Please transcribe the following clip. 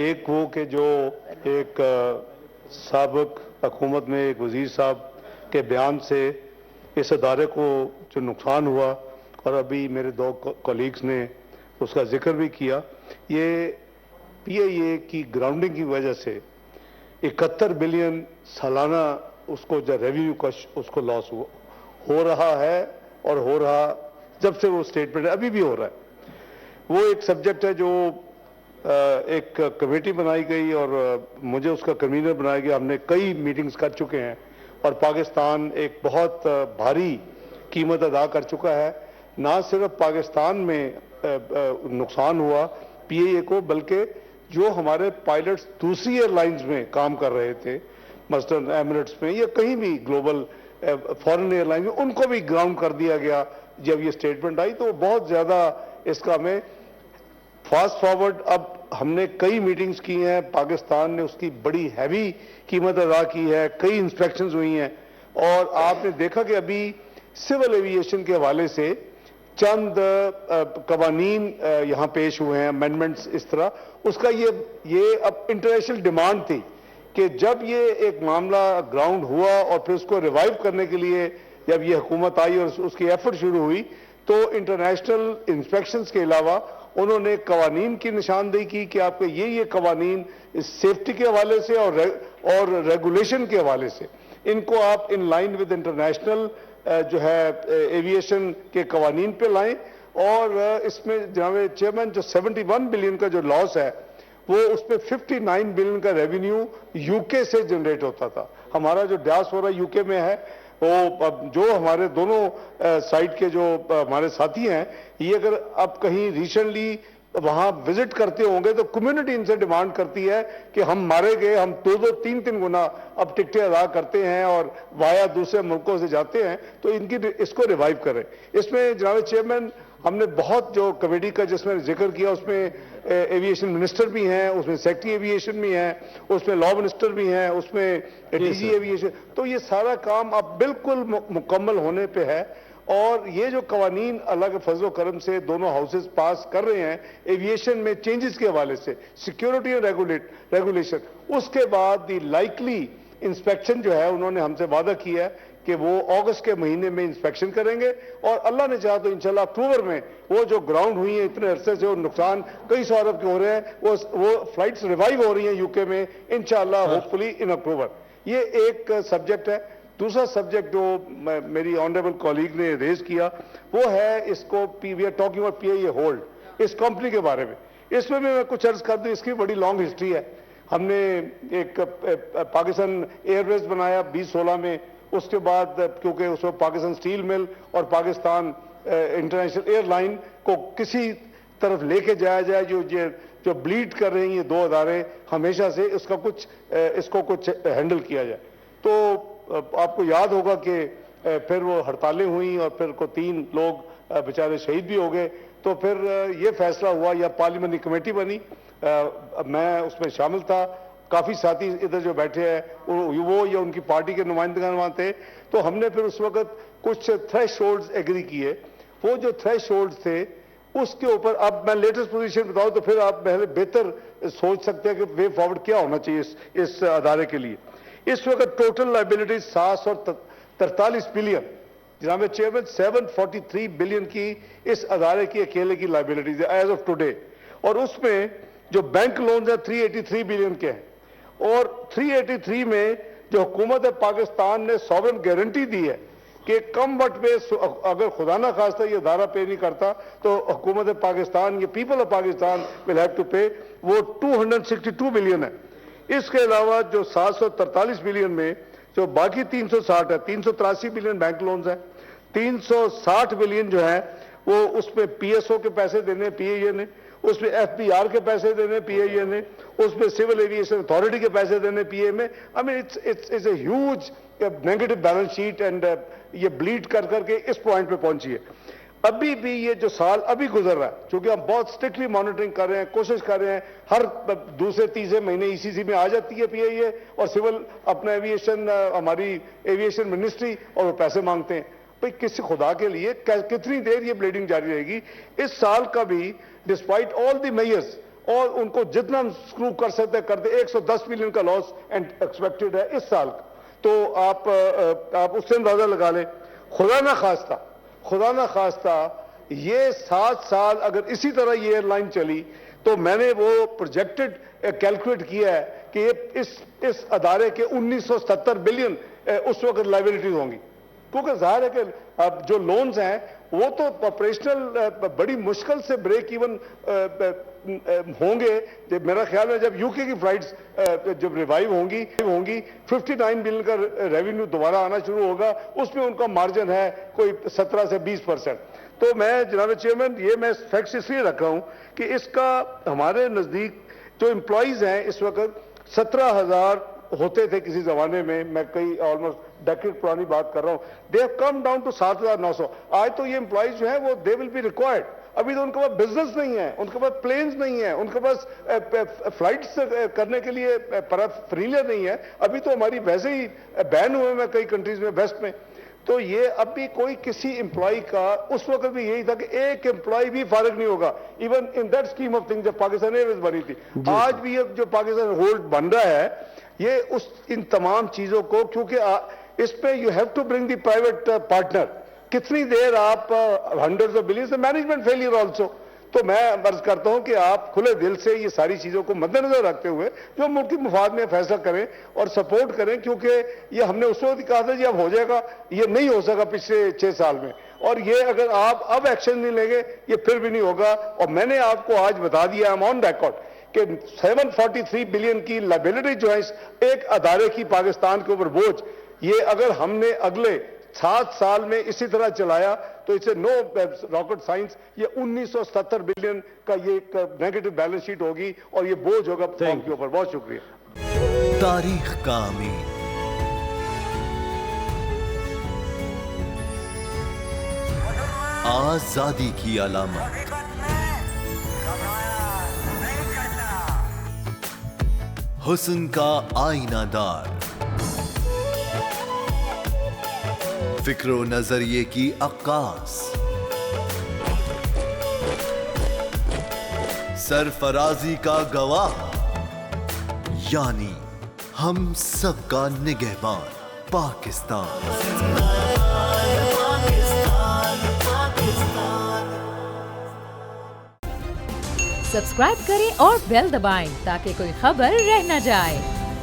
ایک وہ کہ جو ایک سابق حکومت میں ایک وزیر صاحب کے بیان سے اس ادارے کو جو نقصان ہوا، اور ابھی میرے دو کولیگز نے اس کا ذکر بھی کیا، یہ پی آئی اے کی گراؤنڈنگ کی وجہ سے 71 بلین سالانہ اس کو جو ریونیو کا اس کو لاس ہو رہا ہے، اور ہو رہا جب سے وہ اسٹیٹمنٹ ابھی بھی ہو رہا ہے۔ وہ ایک سبجیکٹ ہے جو ایک کمیٹی بنائی گئی اور مجھے اس کا کنوینر بنایا گیا۔ ہم نے کئی میٹنگز کر چکے ہیں اور پاکستان ایک بہت بھاری قیمت ادا کر چکا ہے۔ نہ صرف پاکستان میں نقصان ہوا پی اے اے کو، بلکہ جو ہمارے پائلٹس دوسری ایئر لائنز میں کام کر رہے تھے، مثلاً ایمریٹس میں یا کہیں بھی گلوبل فارن ایئر لائن میں، ان کو بھی گراؤنڈ کر دیا گیا جب یہ اسٹیٹمنٹ آئی۔ تو بہت زیادہ اس کا میں فاسٹ فارورڈ اب ہم نے کئی میٹنگز کی ہیں، پاکستان نے اس کی بڑی ہیوی قیمت ادا کی ہے، کئی انسپیکشنز ہوئی ہیں، اور آپ نے دیکھا کہ ابھی سول ایویشن کے حوالے سے چند قوانین یہاں پیش ہوئے ہیں، امینڈمنٹس اس طرح۔ اس کا یہ اب انٹرنیشنل ڈیمانڈ تھی کہ جب یہ ایک معاملہ گراؤنڈ ہوا اور پھر اس کو ریوائیو کرنے کے لیے جب یہ حکومت آئی اور اس کی ایفرٹ شروع ہوئی، تو انٹرنیشنل انسپیکشنز کے علاوہ انہوں نے قوانین کی نشاندہی کی کہ آپ کے یہ قوانین سیفٹی کے حوالے سے اور ریگولیشن کے حوالے سے ان کو آپ ان لائن ود انٹرنیشنل جو ہے ایویشن کے قوانین پہ لائیں۔ اور اس میں جناب چیئرمین جو 71 بلین کا جو لاس ہے، وہ اس پہ 59 بلین کا ریونیو یو کے سے جنریٹ ہوتا تھا۔ ہمارا جو ڈیاسپورا یو کے میں ہے، وہ جو ہمارے دونوں سائٹ کے جو ہمارے ساتھی ہیں، یہ اگر اب کہیں ریسنٹلی وہاں وزٹ کرتے ہوں گے تو کمیونٹی ان سے ڈیمانڈ کرتی ہے کہ ہم مارے گئے، ہم 2-3 گنا اب ٹکٹیں ادا کرتے ہیں اور وایا دوسرے ملکوں سے جاتے ہیں، تو اس کو ریوائیو کریں۔ اس میں جناب چیئرمین ہم نے بہت جو کمیٹی کا جس میں ذکر کیا، اس میں ایویشن منسٹر بھی ہیں، اس میں سیکٹری ایویشن بھی ہیں، اس میں لا منسٹر بھی ہیں، اس میں ڈی جی ایویشن، تو یہ سارا کام اب بالکل مکمل ہونے پہ ہے۔ اور یہ جو قوانین اللہ کے فضل و کرم سے دونوں ہاؤسز پاس کر رہے ہیں ایویشن میں چینجز کے حوالے سے، سیکیورٹی اور ریگولیشن، اس کے بعد دی لائکلی انسپیکشن جو ہے انہوں نے ہم سے وعدہ کیا ہے کہ وہ اگست کے مہینے میں انسپیکشن کریں گے، اور اللہ نے چاہا تو انشاءاللہ اکتوبر میں وہ جو گراؤنڈ ہوئی ہیں اتنے عرصے سے، اور نقصان کئی سو ارب کے ہو رہے ہیں، وہ فلائٹس ریوائیو ہو رہی ہیں یو کے میں انشاءاللہ ہوپ فلی ان اکتوبر۔ یہ ایک سبجیکٹ ہے۔ دوسرا سبجیکٹ جو میری آنریبل کولیگ نے ریز کیا، وہ ہے اس کو we are talking about P I A hold, اس کمپنی کے بارے میں۔ اس میں بھی میں کچھ عرض کر دوں، اس کی بڑی لانگ ہسٹری ہے۔ ہم نے ایک پاکستان ایئر ویز بنایا 2016 میں، اس کے بعد کیونکہ اس وقت پاکستان اسٹیل مل اور پاکستان انٹرنیشنل ایئر لائن کو کسی طرف لے کے جایا جائے، جو بلیڈ کر رہے ہیں یہ دو ادارے ہمیشہ سے، اس کو کچھ ہینڈل کیا جائے۔ تو آپ کو یاد ہوگا کہ پھر وہ ہڑتالیں ہوئیں اور پھر 3 لوگ بیچارے شہید بھی ہو گئے، تو پھر یہ فیصلہ ہوا، یا پارلیمنٹری کمیٹی بنی، میں اس میں شامل تھا، کافی ساتھی ادھر جو بیٹھے ہیں وہ یا ان کی پارٹی کے نمائندگان وہاں تھے، تو ہم نے پھر اس وقت کچھ تھریش ہولڈز ایگری کیے۔ وہ جو تھریش ہولڈز تھے اس کے اوپر اب میں لیٹسٹ پوزیشن بتاؤں تو پھر آپ بہتر سوچ سکتے ہیں کہ وے فارورڈ کیا ہونا چاہیے اس ادارے کے لیے۔ اس وقت ٹوٹل لائبلٹیز 743 بلین، جناب چیئرمین 743 بلین کی اس ادارے کی اکیلے کی لائبلٹیز ہے ایز آف ٹوڈے، اور اس میں جو بینک لونز ہیں 383 بلین کے ہیں، اور 383 میں جو حکومت پاکستان نے سوورن گارنٹی دی ہے کہ کم وقت میں اگر خدا نہ خواستہ یہ ادارہ پے نہیں کرتا تو حکومت پاکستان، یہ people of Pakistan will have to pay, وہ 262 بلین ہے۔ اس کے علاوہ جو 743 بلین میں جو باقی 360 ہے، 383 بلین بینک لونز ہیں، 360 بلین جو ہیں وہ اس میں پی ایس او کے پیسے دینے پی اے اے نے، اس میں ایف بی آر کے پیسے دینے پی اے اے نے، اس میں سول ایویشن اتھارٹی کے پیسے دینے پی اے میں۔ I mean it's a huge negative balance sheet, and یہ بلیڈ کر کے اس پوائنٹ پہ پہنچی ہے۔ ابھی بھی یہ جو سال ابھی گزر رہا ہے، چونکہ ہم بہت اسٹرکٹلی مانیٹرنگ کر رہے ہیں، کوشش کر رہے ہیں، ہر دوسرے تیسرے مہینے ای سی سی میں آ جاتی ہے پی اے اے اور سول اپنا ایویشن، ہماری ایویشن منسٹری، اور وہ پیسے مانگتے ہیں۔ بھئی کسی خدا کے لیے کتنی دیر یہ بلیڈنگ جاری رہے گی؟ اس سال کا بھی ڈسپائٹ آل دی میئرز اور ان کو جتنا ہم اسکرو کر سکتے کر دیں. 110 ملین کا لاس ایکسپیکٹڈ ہے اس سال کا. تو آپ اس سے اندازہ لگا لیں. خدا نہ خواستہ یہ 7 سال اگر اسی طرح یہ ایئر لائن چلی تو میں نے وہ پروجیکٹڈ کیلکولیٹ کیا ہے کہ اس ادارے کے 1970 بلین اس وقت لائبلٹیز ہوں گی. کیونکہ ظاہر ہے کہ اب جو لونز ہیں وہ تو آپریشنل بڑی مشکل سے بریک ایون ہوں گے. میرا خیال ہے جب یو کے کی فلائٹس جب ریوائیو ہوں گی 59 بلین کا ریونیو دوبارہ آنا شروع ہوگا, اس میں ان کا مارجن ہے کوئی 17 سے 20%. تو میں جناب چیئرمین یہ میں فیکٹس اس لیے رکھ رہا ہوں کہ اس کا ہمارے نزدیک جو امپلائیز ہیں اس وقت 17,000 ہوتے تھے کسی زمانے میں کئی آلموسٹ ڈیکیڈ پرانی بات کر رہا ہوں. They have come down to 7,900. آج تو یہ امپلائیز جو ہیں وہ دے ول بی ریکوائرڈ. ابھی تو ان کے پاس بزنس نہیں ہے, ان کے پاس پلینز نہیں ہیں, ان کے پاس فلائٹس کرنے کے لیے فریلر نہیں ہے. ابھی تو ہماری ویسے ہی بین ہوئے ہیں کئی کنٹریز میں ویسٹ میں. تو یہ اب بھی کوئی کسی امپلائی کا اس وقت بھی یہی تھا کہ ایک امپلائی بھی فارغ نہیں ہوگا. Even in that scheme of thing جب پاکستان ایئرویز بنی تھی, آج بھی یہ جو پاکستان ہولڈ بن رہا ہے یہ ان تمام چیزوں کو, کیونکہ اس پہ you have to bring the private partner. کتنی دیر آپ hundreds of billions management failure also. تو میں عرض کرتا ہوں کہ آپ کھلے دل سے یہ ساری چیزوں کو مد نظر رکھتے ہوئے جو ملک کے مفاد میں فیصلہ کریں اور سپورٹ کریں, کیونکہ یہ ہم نے اس وقت کہا تھا جی اب ہو جائے گا, یہ نہیں ہو سکا پچھلے 6 سال میں. اور یہ اگر آپ اب ایکشن نہیں لیں گے یہ پھر بھی نہیں ہوگا. اور میں نے آپ کو آج بتا دیا ہم آن ریکارڈ کہ 743 بلین کی لائبلٹی جو ہے ایک ادارے کی پاکستان کے اوپر بوجھ, یہ اگر ہم نے اگلے 7 سال میں اسی طرح چلایا تو اسے نو راکٹ سائنس یہ 1970 بلین کا یہ ایک نیگیٹو بیلنس شیٹ ہوگی اور یہ بوجھ ہوگا قوم کے اوپر. بہت شکریہ. تاریخ کا امین, آزادی کی علامت, حسن کا آئینہ دار, فکر و نظریے کی عکاس, سرفرازی کا گواہ, یعنی ہم سب کا نگہبان پاکستان. سبسکرائب کریں اور بیل دبائیں تاکہ کوئی خبر رہ نہ جائے.